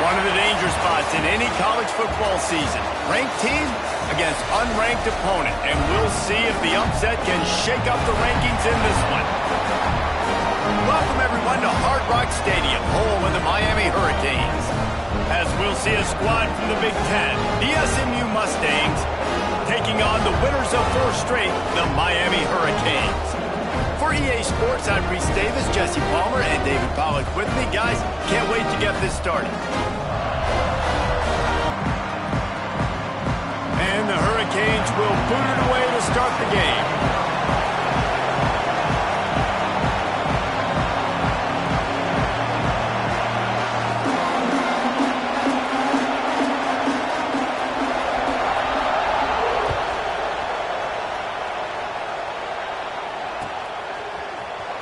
One of the danger spots in any college football season. Ranked team against unranked opponent. And we'll see if the upset can shake up the rankings in this one. Welcome, everyone, to Hard Rock Stadium, home of the Miami Hurricanes. As we'll see a squad from the Big Ten, the SMU Mustangs, taking on the winners of 4 straight, the Miami Hurricanes. For EA Sports, I'm Reese Davis, Jesse Palmer, and David Pollack with me. Guys, can't wait to get this started. And the Hurricanes will boot it away to start the game.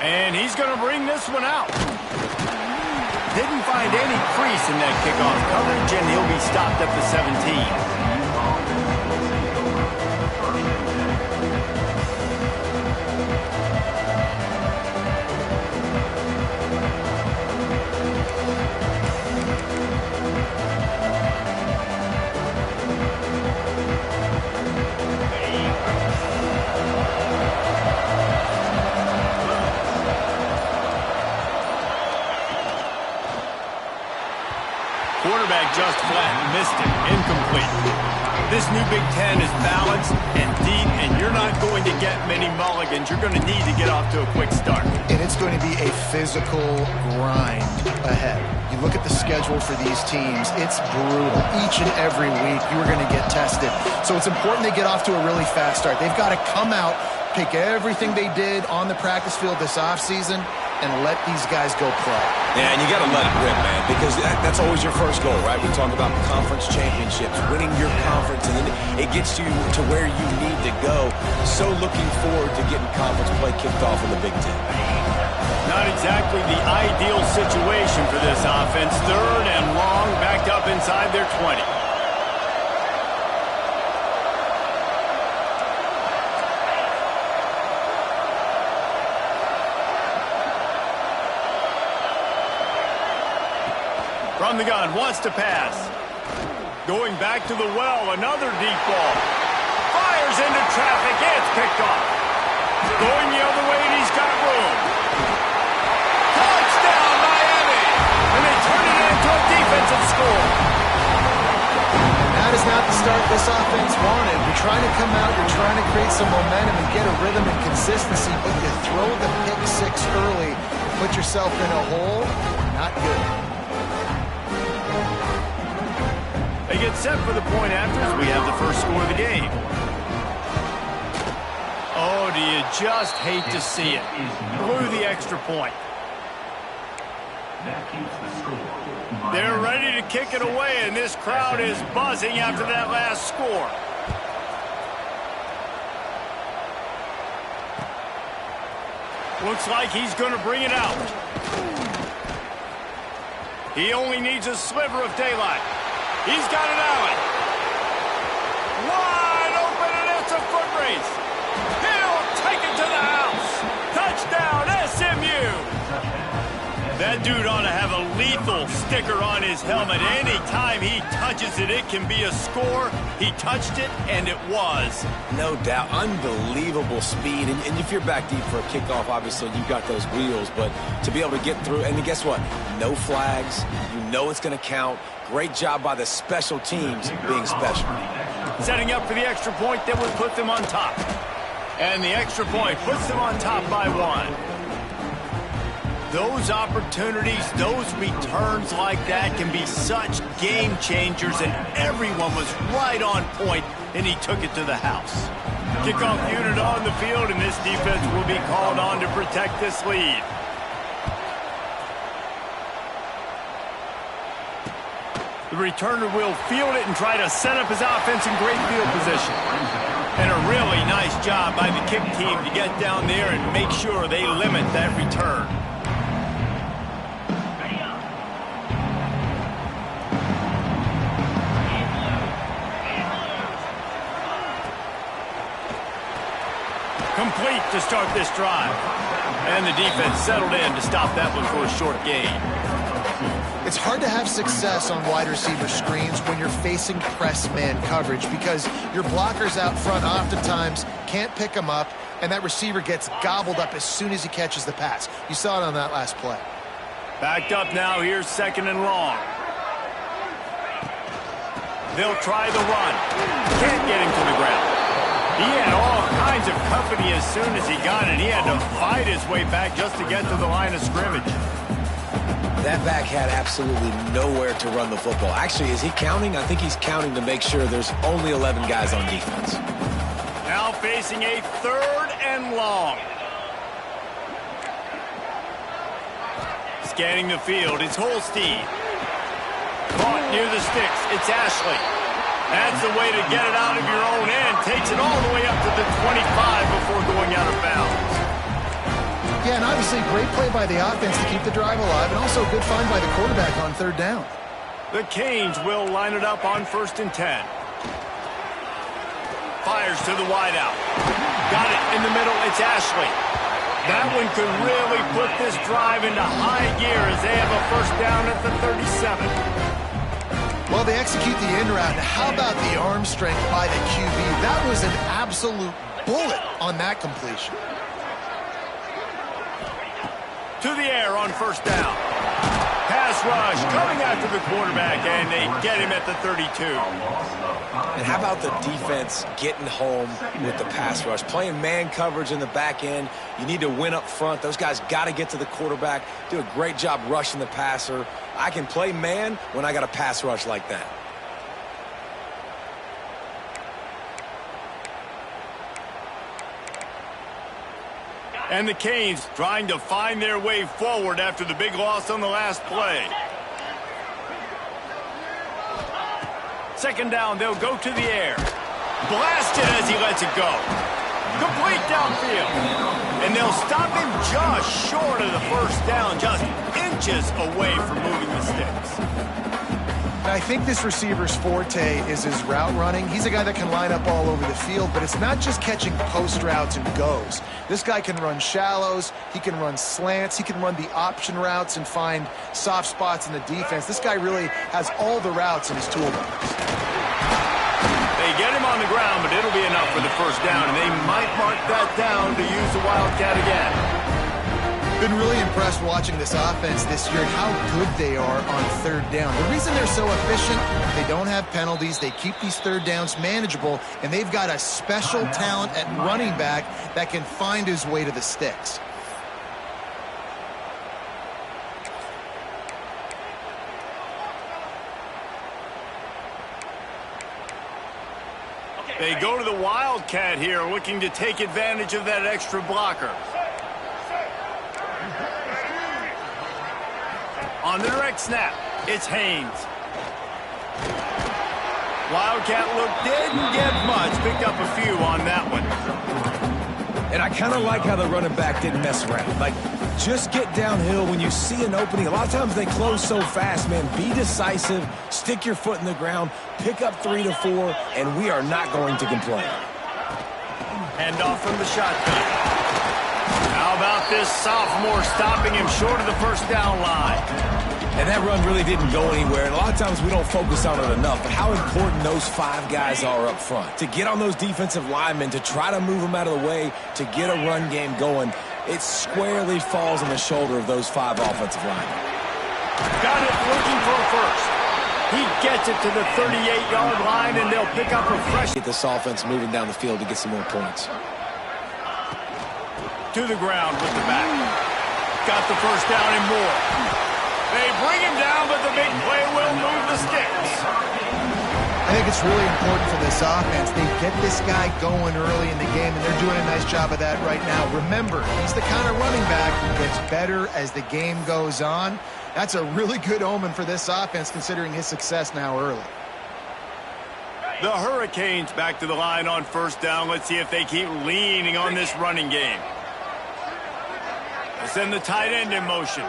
And he's going to bring this one out. Didn't find any crease in that kickoff coverage, and he'll be stopped at the 17. Quarterback just flat, missed it, incomplete. This new Big Ten is balanced and deep, and you're not going to get many mulligans. You're going to need to get off to a quick start. And it's going to be a physical grind ahead. You look at the schedule for these teams, it's brutal. Each and every week, you are going to get tested. So it's important they get off to a really fast start. They've got to come out, pick everything they did on the practice field this offseason, and let these guys go play. Yeah, and you got to let it rip, man, because that's always your first goal, right? We talk about conference championships, winning your conference, and then it gets you to where you need to go. So looking forward to getting conference play kicked off in the Big Ten. Not exactly the ideal situation for this offense. 3rd and long, backed up inside their 20. From the gun, wants to pass. Going back to the well, another deep ball. Fires into traffic, it's picked off. Going the other way, and he's got room. Touchdown, Miami! And they turn it into a defensive score. And that is not the start this offense wanted. You're trying to come out, you're trying to create some momentum and get a rhythm and consistency, but you throw the pick 6 early, put yourself in a hole, not good. They get set for the point after as we have the first score of the game. Oh, do you just hate to see it? Blew the extra point. They're ready to kick it away, and this crowd is buzzing after that last score. Looks like he's going to bring it out. He only needs a sliver of daylight. He's got an alley. Wide open, and it's a foot race. He'll take it to the house. Touchdown, SMU. That dude ought to have a lethal sticker on his helmet. Anytime he touches it, it can be a score. He touched it, and it was. No doubt. Unbelievable speed. And if you're back deep for a kickoff, obviously you got those wheels. But to be able to get through, and guess what? No flags. You know it's going to count. Great job by the special teams being special. Setting up for the extra point that would put them on top. And the extra point puts them on top by 1. Those opportunities, those returns like that can be such game changers, and everyone was right on point, and he took it to the house. Kickoff unit on the field, and this defense will be called on to protect this lead. The returner will field it and try to set up his offense in great field position. And a really nice job by the kick team to get down there and make sure they limit that return. Complete to start this drive. And the defense settled in to stop that one for a short gain. It's hard to have success on wide receiver screens when you're facing press man coverage because your blockers out front oftentimes can't pick them up, and that receiver gets gobbled up as soon as he catches the pass. You saw it on that last play. Backed up now. Here's 2nd and long. They'll try the run. Can't get him to the ground. He had all kinds of company as soon as he got it. He had to fight his way back just to get to the line of scrimmage. That back had absolutely nowhere to run the football. Actually, is he counting? I think he's counting to make sure there's only 11 guys on defense. Now facing a 3rd and long. Scanning the field, it's Holstein. Caught near the sticks, it's Ashley. That's the way to get it out of your own end. Takes it all the way up to the 25 before going out of bounds. Yeah, and obviously great play by the offense to keep the drive alive, and also a good find by the quarterback on 3rd down. The Canes will line it up on 1st and 10. Fires to the wideout. Got it in the middle, it's Ashley. That one could really put this drive into high gear as they have a 1st down at the 37. Well, they execute the in route. Now, how about the arm strength by the QB? That was an absolute bullet on that completion. To the air on 1st down. Pass rush coming after the quarterback, and they get him at the 32. And how about the defense getting home with the pass rush? Playing man coverage in the back end. You need to win up front. Those guys got to get to the quarterback, do a great job rushing the passer. I can play man when I got a pass rush like that. And the Canes trying to find their way forward after the big loss on the last play. 2nd down, they'll go to the air. Blasted as he lets it go. Complete downfield. And they'll stop him just short of the 1st down, just inches away from moving the sticks. I think this receiver's forte is his route running. He's a guy that can line up all over the field, but it's not just catching post routes and goes. This guy can run shallows, he can run slants, he can run the option routes and find soft spots in the defense. This guy really has all the routes in his toolbox. They get him on the ground, but it'll be enough for the 1st down, and they might mark that down to use the Wildcat again. Been really impressed watching this offense this year and how good they are on 3rd down. The reason they're so efficient, they don't have penalties, they keep these 3rd downs manageable, and they've got a special talent at running back that can find his way to the sticks. They go to the Wildcat here, looking to take advantage of that extra blocker. On the direct snap, it's Haynes. Wildcat look didn't get much. Picked up a few on that one. And I kind of like how the running back didn't mess around. Like, just get downhill when you see an opening. A lot of times they close so fast, man. Be decisive, stick your foot in the ground, pick up 3 to 4, and we are not going to complain. Hand off from the shotgun. How about this sophomore stopping him short of the 1st down line? And that run really didn't go anywhere. And a lot of times we don't focus on it enough. But how important those 5 guys are up front. To get on those defensive linemen, to try to move them out of the way, to get a run game going, it squarely falls on the shoulder of those 5 offensive linemen. Got it looking for a 1st. He gets it to the 38-yard line, and they'll pick up a fresh. Get this offense moving down the field to get some more points. To the ground with the back. Got the 1st down and more. They bring him down, but the big play will move the sticks. I think it's really important for this offense. They get this guy going early in the game, and they're doing a nice job of that right now. Remember, he's the kind of running back who gets better as the game goes on. That's a really good omen for this offense, considering his success now early. The Hurricanes back to the line on 1st down. Let's see if they keep leaning on this running game. They send the tight end in motion.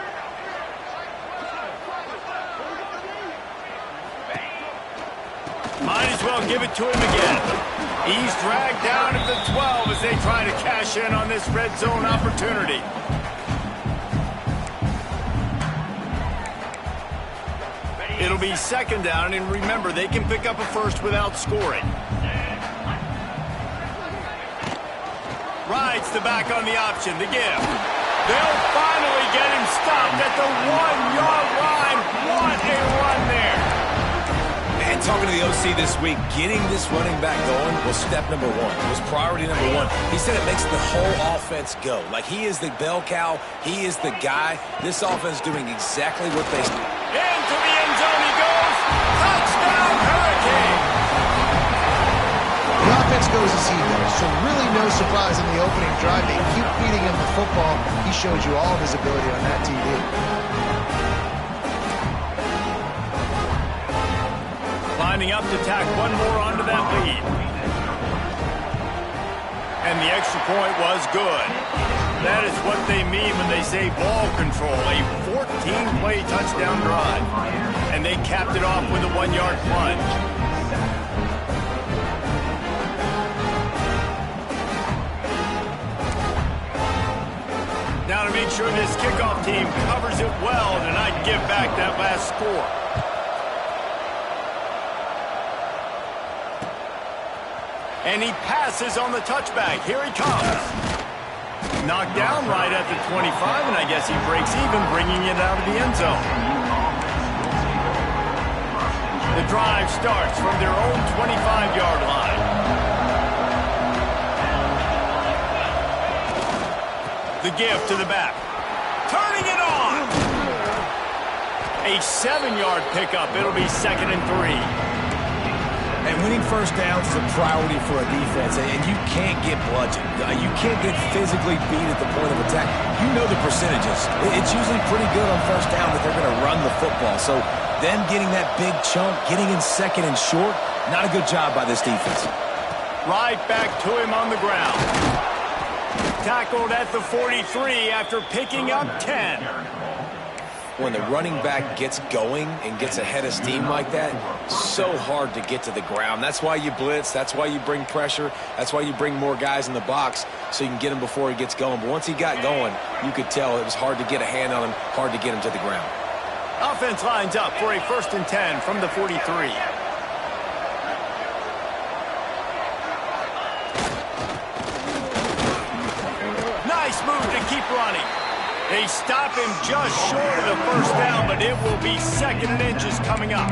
Might as well give it to him again. He's dragged down at the 12 as they try to cash in on this red zone opportunity. It'll be second down, and remember, they can pick up a first without scoring. Rides the back on the option, the give. They'll finally get him stopped at the 1-yard line. What a run there. And talking to the OC this week, getting this running back going was step number one. It was priority number one. He said it makes the whole offense go. Like, he is the bell cow. He is the guy. This offense doing exactly what they... Into the end zone he goes. Touchdown, Hurricane. The offense goes as he does, so really no surprise in the opening drive. They keep feeding him the football. He showed you all of his ability on that TV. Lining up to tack one more onto that lead. And the extra point was good. That is what they mean when they say ball control. A 14-play touchdown drive. And they capped it off with a 1-yard plunge. Now to make sure this kickoff team covers it well and not give back that last score. And he passes on the touchback. Here he comes. Knocked down right at the 25, and I guess he breaks even, bringing it out of the end zone. The drive starts from their own 25-yard line. The give to the back. Turning it on. A 7-yard pickup. It'll be 2nd and 3. And winning first downs is a priority for a defense, and you can't get bludgeoned. You can't get physically beat at the point of attack. You know the percentages. It's usually pretty good on first down that they're going to run the football. So them getting that big chunk, getting in 2nd and short, not a good job by this defense. Right back to him on the ground. Tackled at the 43 after picking up 10. When the running back gets going and gets ahead of steam like that, so hard to get to the ground. That's why you blitz. That's why you bring pressure. That's why you bring more guys in the box so you can get him before he gets going. But once he got going, you could tell it was hard to get a hand on him, hard to get him to the ground. Offense lines up for a 1st and 10 from the 43. Nice move to keep running. They stop him just short of the first down, but it will be 2nd and inches coming up.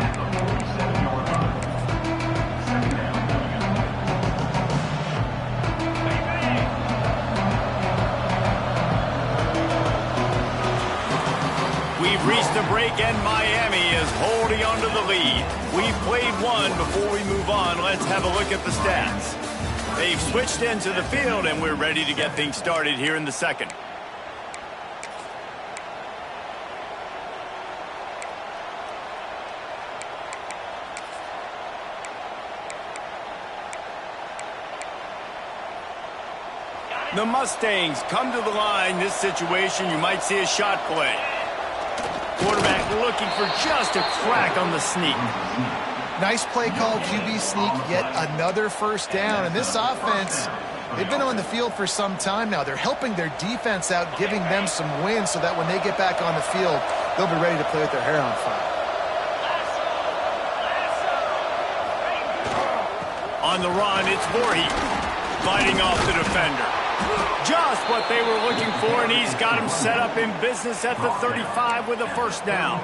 We've reached a break, and Miami is holding on to the lead. We've played one. Before we move on, let's have a look at the stats. They've switched into the field, and we're ready to get things started here in the second. The Mustangs come to the line. This situation, you might see a shot play. Quarterback looking for just a crack on the sneak. Nice play call, QB sneak, yet another first down. And this offense, they've been on the field for some time now. They're helping their defense out, giving them some wins so that when they get back on the field, they'll be ready to play with their hair on fire. On the run, it's Voorhees fighting off the defender. Just what they were looking for, and he's got him set up in business at the 35 with a first down.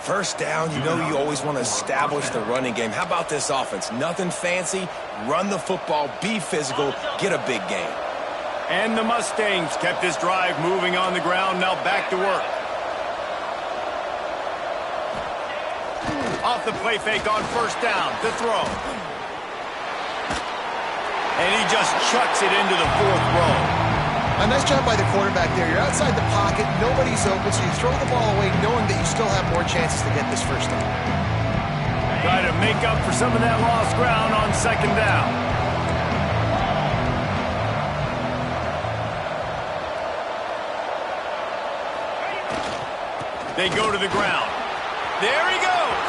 First down, you know you always want to establish the running game. How about this offense? Nothing fancy. Run the football, be physical, get a big gain. And the Mustangs kept this drive moving on the ground. Now back to work. Off the play fake on first down. The throw. And he just chucks it into the 4th row. A nice job by the quarterback there. You're outside the pocket, nobody's open, so you throw the ball away knowing that you still have more chances to get this first down. Try to make up for some of that lost ground on 2nd down. They go to the ground. There he goes.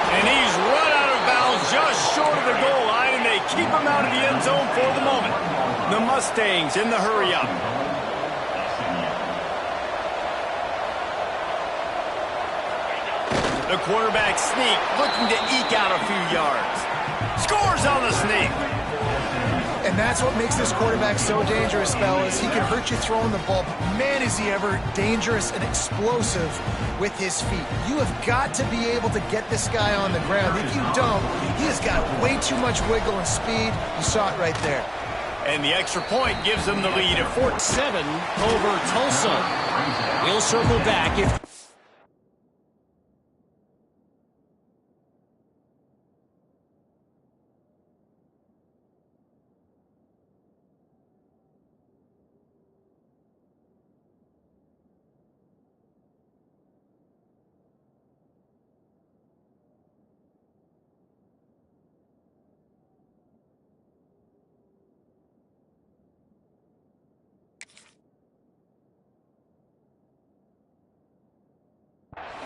And he's run out of bounds just short of the goal line, and they keep him out of the end zone for the moment. The Mustangs in the hurry-up. The quarterback sneak, looking to eke out a few yards. Scores on the sneak. And that's what makes this quarterback so dangerous, fellas. He can hurt you throwing the ball, but man, is he ever dangerous and explosive with his feet. You have got to be able to get this guy on the ground. If you don't, he has got way too much wiggle and speed. You saw it right there. And the extra point gives them the lead at 4-7 over Tulsa. We'll circle back if...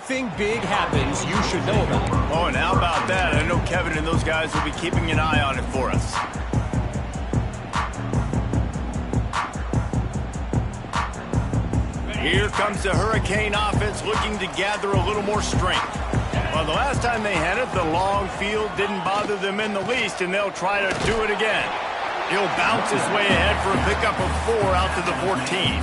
Thing big happens, you should know about it. Oh, and how about that? I know Kevin and those guys will be keeping an eye on it for us. Here comes the Hurricane offense looking to gather a little more strength. Well, the last time they had it, the long field didn't bother them in the least, and they'll try to do it again. He'll bounce his way ahead for a pickup of 4 out to the 14.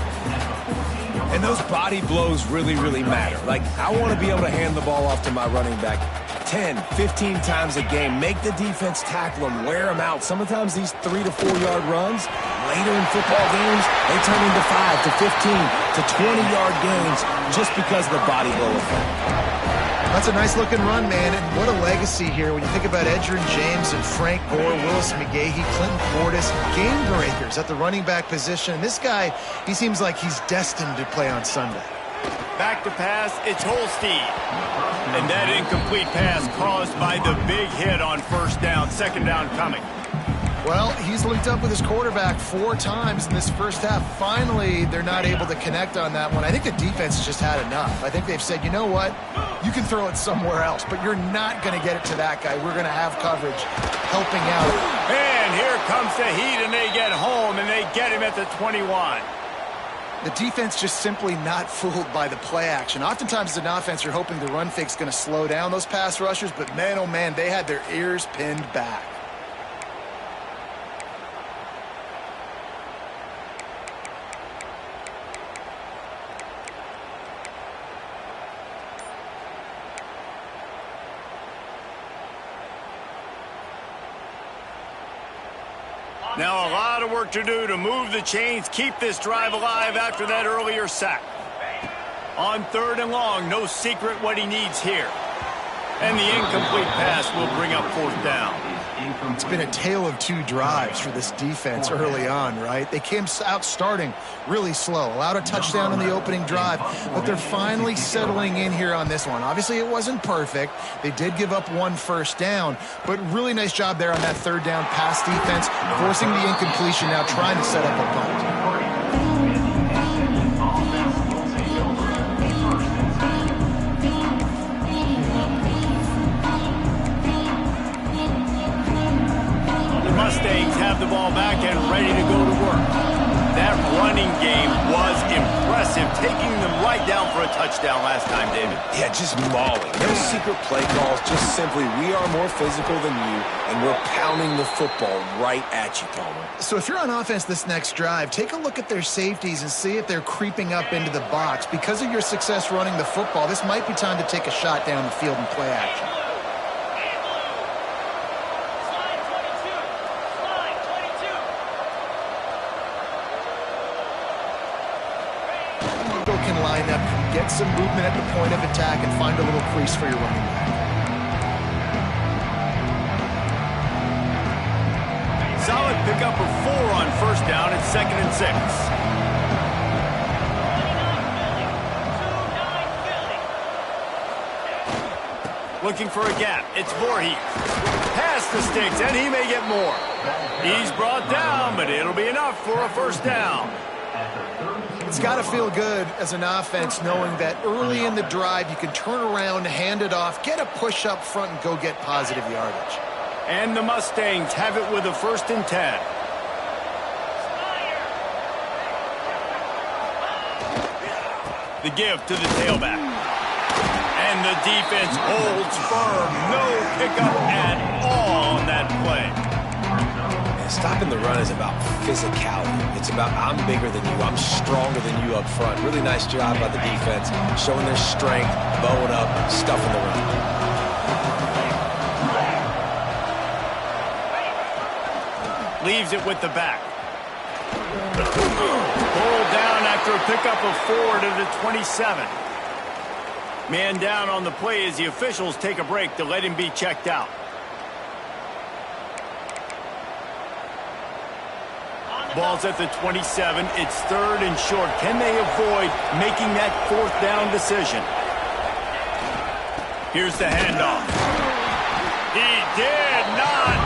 And those body blows really, really matter. Like, I want to be able to hand the ball off to my running back 10, 15 times a game. Make the defense tackle them, wear them out. Sometimes these 3 to 4 yard runs, later in football games, they turn into 5 to 15 to 20-yard gains just because of the body blow effect. That's a nice-looking run, man, and what a legacy here. When you think about Edgerrin James and Frank Gore, Willis McGahee, Clinton Portis, game breakers at the running back position. And this guy, he seems like he's destined to play on Sunday. Back to pass, it's Holstein. And that incomplete pass caused by the big hit on first down, second down coming. Well, he's linked up with his quarterback 4 times in this first half. Finally, they're not able to connect on that one. I think the defense just had enough. I think they've said, you know what? You can throw it somewhere else, but you're not going to get it to that guy. We're going to have coverage helping out. And here comes the heat, and they get home, and they get him at the 21. The defense just simply not fooled by the play action. Oftentimes as an offense, you're hoping the run fake's going to slow down those pass rushers, but man, oh man, they had their ears pinned back. Now a lot of work to do to move the chains, keep this drive alive after that earlier sack. On 3rd and long, no secret what he needs here. And the incomplete pass will bring up 4th down. It's been a tale of 2 drives for this defense early on, right? They came out starting really slow, allowed a touchdown in the opening drive, but they're finally settling in here on this one. Obviously, it wasn't perfect. They did give up 1 first down, but really nice job there on that 3rd down pass defense, forcing the incompletion, now trying to set up a punt. Mustangs have the ball back and ready to go to work. That running game was impressive, taking them right down for a touchdown last time, David. Yeah, just mauling. No secret play calls, just simply we are more physical than you, and we're pounding the football right at you, Palmer. So if you're on offense this next drive, take a look at their safeties and see if they're creeping up into the box. Because of your success running the football, this might be time to take a shot down the field and play action. Can line up, get some movement at the point of attack, and find a little crease for your running back. Solid pickup of 4 on first down at 2nd and 6. Looking for a gap. It's Voorhees. Past the sticks, and he may get more. He's brought down, but it'll be enough for a first down. It's got to feel good as an offense knowing that early in the drive you can turn around, hand it off, get a push up front, and go get positive yardage. And the Mustangs have it with a 1st and 10. The give to the tailback. And the defense holds firm. No pickup at all on that play. And stopping the run is about physicality. It's about I'm bigger than you. I'm stronger than you up front. Really nice job by the defense, showing their strength, bowing up, stuffing the run. Leaves it with the back. Pulled down after a pickup of 4 to the 27. Man down on the play as the officials take a break to let him be checked out. Ball's at the 27. It's 3rd and short. Can they avoid making that 4th down decision? Here's the handoff. He did not